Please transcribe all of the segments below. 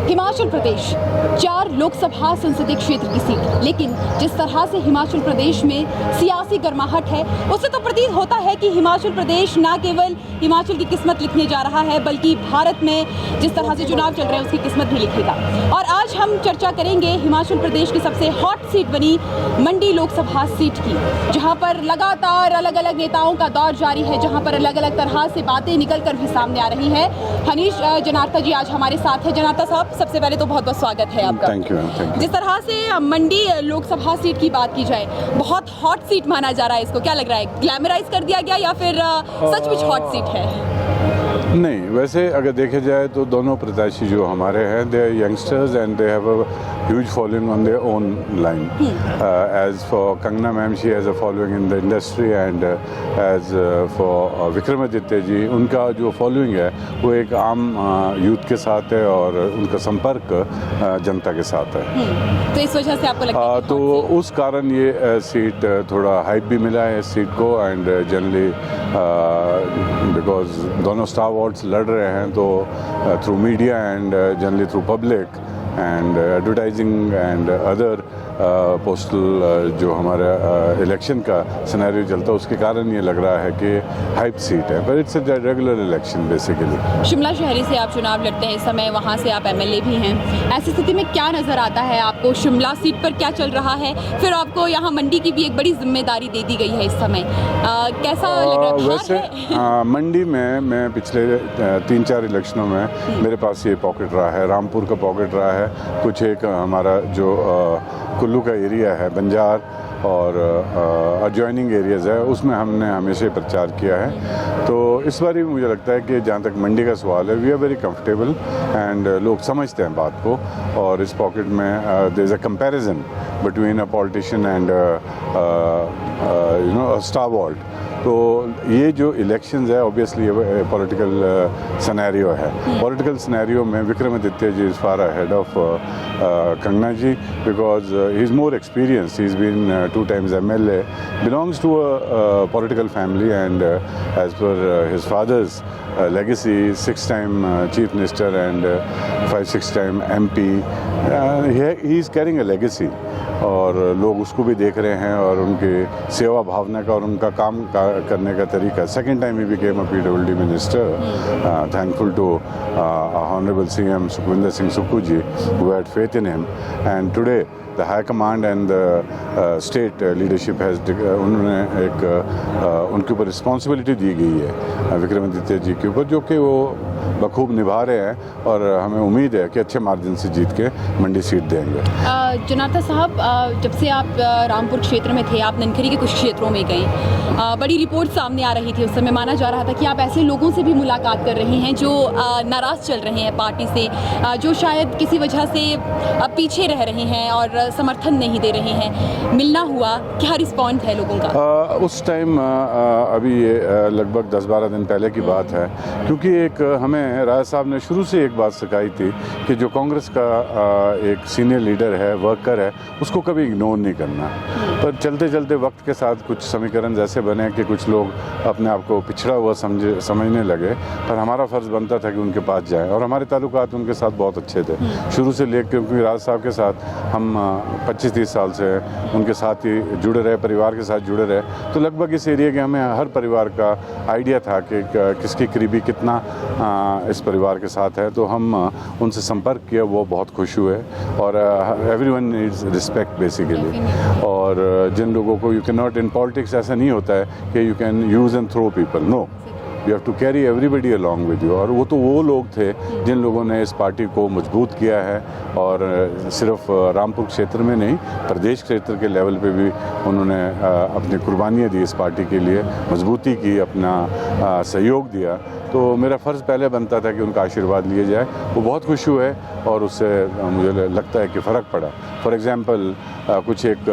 हिमाचल प्रदेश 4 लोकसभा संसदीय क्षेत्र की सीट, लेकिन जिस तरह से हिमाचल प्रदेश में सियासी गर्माहट है उससे तो प्रतीत होता है कि हिमाचल प्रदेश न केवल हिमाचल की किस्मत लिखने जा रहा है बल्कि भारत में जिस तरह से चुनाव चल रहे हैं उसकी किस्मत भी लिखेगा। और आज हम चर्चा करेंगे हिमाचल प्रदेश की सबसे हॉट सीट बनी मंडी लोकसभा सीट की, जहां पर लगातार अलग अलग नेताओं का दौर जारी है, जहां पर अलग अलग तरह से बातें निकल कर भी सामने आ रही है। हनीश जनार्था जी आज हमारे साथ है। जनार्था साहब, सबसे पहले तो बहुत बहुत स्वागत है आपका। Thank you. जिस तरह से मंडी लोकसभा सीट की बात की जाए, बहुत हॉट सीट माना जा रहा है इसको, क्या लग रहा है ग्लैमराइज कर दिया गया या फिर सचमुच हॉट सीट है? नहीं, वैसे अगर देखे जाए तो दोनों प्रत्याशी जो हमारे हैं, they are youngsters and they have a huge following on their own line. As for Kangana ma'am, she has a following in the industry and as for Vikramaditya ji, उनका जो फॉलोइंग है वो एक आम यूथ के साथ है और उनका संपर्क जनता के साथ है। तो इस वजह से आपको लगता है तो उस कारण ये सीट थोड़ा हाइप भी मिला है इस सीट को। एंड जनरली बिकॉज दोनों स्टार अवार्ड्स लड़ रहे हैं, तो through media and generally through public and advertising and other postal जो हमारा इलेक्शन का सिनेरियो चलता है उसके कारण ये लग रहा है कि हाइप सीट है, पर it's a regular election basically. Shimla शहरी से आप चुनाव लड़ते हैं इस समय, वहाँ से आप एमएलए भी हैं। ऐसी स्थिति में क्या नज़र आता है आपको, शिमला सीट पर क्या चल रहा है, फिर आपको यहाँ मंडी की भी एक बड़ी जिम्मेदारी दे दी गई है इस समय, कैसा लग रहा है? वैसे मंडी में मैं पिछले 3-4 इलेक्शनों में मेरे पास ये पॉकेट रहा है, रामपुर का पॉकेट रहा है, कुछ एक हमारा जो कुल्लू का एरिया है, बंजार और एडजॉइनिंग एरियाज़ है, उसमें हमने हमेशा प्रचार किया है। तो इस बार भी मुझे लगता है कि जहाँ तक मंडी का सवाल है, we are very comfortable and लोग समझते हैं बात को। और इस पॉकेट में there is a comparison between a politician and a star award. तो ये जो इलेक्शंस है ऑब्वियसली पॉलिटिकल सिनेरियो है। पॉलिटिकल सिनेरियो में Vikramaditya ji is far ahead of Kangana ji because he is more experience, he is been 2 times MLA, belongs to a political family and as per his father's legacy, 6-time chief minister and 5-6 time MP, he is carrying a legacy और लोग उसको भी देख रहे हैं और उनकी सेवा भावना का और उनका काम करने का तरीका। Second time he became a PWD minister, thankful to honourable CM Sukhvinder Singh Sukhu ji who had faith in him, and today the high command and the state leadership has उन्होंने एक उनके ऊपर रिस्पॉन्सिबिलिटी दी गई है विक्रमादित्य जी के ऊपर, जो कि वो बखूब निभा रहे हैं और हमें उम्मीद है कि अच्छे मार्जिन से जीत के मंडी सीट देंगे। जनार्था साहब, जब से आप रामपुर क्षेत्र में थे, आप ननखरी के कुछ क्षेत्रों में गए, बड़ी रिपोर्ट सामने आ रही थी, उस समय माना जा रहा था कि आप ऐसे लोगों से भी मुलाकात कर रहे हैं जो नाराज़ चल रहे हैं पार्टी से, जो शायद किसी वजह से पीछे रह रहे हैं और समर्थन नहीं दे रहे हैं। मिलना हुआ, क्या रिस्पॉन्स है लोगों का? उस टाइम अभी ये लगभग 10-12 दिन पहले की बात है, क्योंकि एक हमें राय साहब ने शुरू से एक बात सिखाई थी कि जो कांग्रेस का एक सीनियर लीडर है, वर्कर है, उसको कभी इग्नोर नहीं करना। पर चलते चलते वक्त के साथ कुछ समीकरण ऐसे बने कि कुछ लोग अपने आप को पिछड़ा हुआ समझने लगे, पर हमारा फ़र्ज़ बनता था कि उनके पास जाएं और हमारे ताल्लुकात उनके साथ बहुत अच्छे थे शुरू से लेकर, क्योंकि राज साहब के साथ हम 25-30 साल से उनके साथ ही जुड़े रहे, परिवार के साथ जुड़े रहे। तो लगभग इस एरिया के हमें हर परिवार का आइडिया था कि किसकी करीबी कितना इस परिवार के साथ है। तो हम उनसे संपर्क किया, वो बहुत खुश हुए और एवरीवन नीड्स रिस्पेक्ट बेसिकली। और जिन लोगों को, you can not in politics ऐसा नहीं होता है कि you can use and throw people, no, you have to carry everybody along with you. और वो तो वो लोग थे जिन लोगों ने इस पार्टी को मजबूत किया है और सिर्फ रामपुर क्षेत्र में नहीं, प्रदेश क्षेत्र के लेवल पे भी उन्होंने अपनी कुर्बानियाँ दी इस पार्टी के लिए, मजबूती की, अपना सहयोग दिया। तो मेरा फ़र्ज़ पहले बनता था कि उनका आशीर्वाद लिए जाए। वो बहुत खुश हुए और उससे मुझे लगता है कि फ़र्क पड़ा। फॉर एग्ज़ाम्पल कुछ एक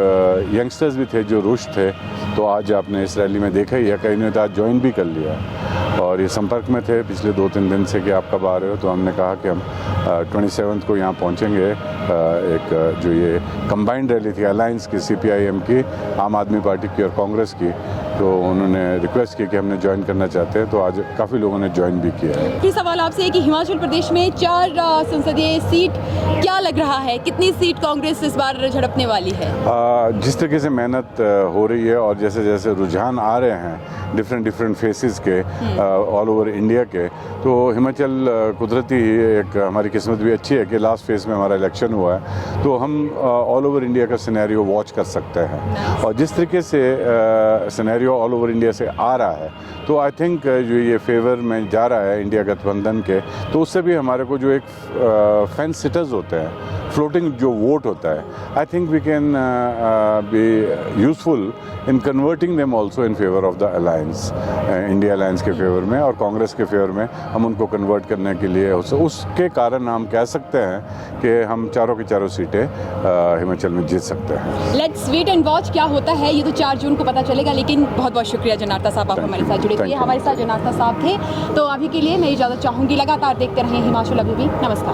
यंगस्टर्स भी थे जो रुष्ट थे, तो आज आपने इस रैली में देखा ही है, कई ने तो आज ज्वाइन भी कर लिया और ये संपर्क में थे पिछले 2-3 दिन से कि आप कब आ रहे हो। तो हमने कहा कि हम 27 को यहाँ पहुँचेंगे। एक जो ये कंबाइंड रैली थी अलायंस की, CPIM की, आम आदमी पार्टी की और कांग्रेस की, तो उन्होंने रिक्वेस्ट की कि हमने ज्वाइन करना चाहते हैं, तो आज काफ़ी लोगों ने ज्वाइन भी किया है। फिर सवाल आपसे है कि हिमाचल प्रदेश में 4 संसदीय सीट, क्या लग रहा है कितनी सीट कांग्रेस इस बार झड़पने वाली है? जिस तरीके से मेहनत हो रही है और जैसे जैसे रुझान आ रहे हैं डिफरेंट फेसेस के ऑल ओवर इंडिया के, तो हिमाचल कुदरती ही एक हमारी किस्मत भी अच्छी है कि लास्ट फेज में हमारा इलेक्शन हुआ है, तो हम ऑल ओवर इंडिया का सिनेरियो वॉच कर सकते हैं। और जिस तरीके से सिनेरियो ऑल ओवर इंडिया से आ रहा है, तो आई थिंक जो ये फेवर में जा रहा है इंडिया गठबंधन के, तो उससे भी हमारे को जो एक फेंस सिटर्स होते हैं, फ्लोटिंग जो वोट होता है, I think we can be useful in converting them also in favour of the alliance, India alliance के फेवर में और कांग्रेस के फेवर में हम उनको कन्वर्ट करने के लिए उसके कारण हम कह सकते हैं कि हम चारों की चारों सीटें हिमाचल में जीत सकते हैं। लेट्स वेट एंड वॉच क्या होता है, ये तो 4 जून को पता चलेगा। लेकिन बहुत बहुत शुक्रिया जनार्था साहब, आप हमारे साथ जुड़े थे। हमारे साथ जनार्था साहब थे। तो अभी के लिए मैं इजाज़त चाहूँगी, लगातार देखते रहें हिमाचल अभी भी। नमस्कार।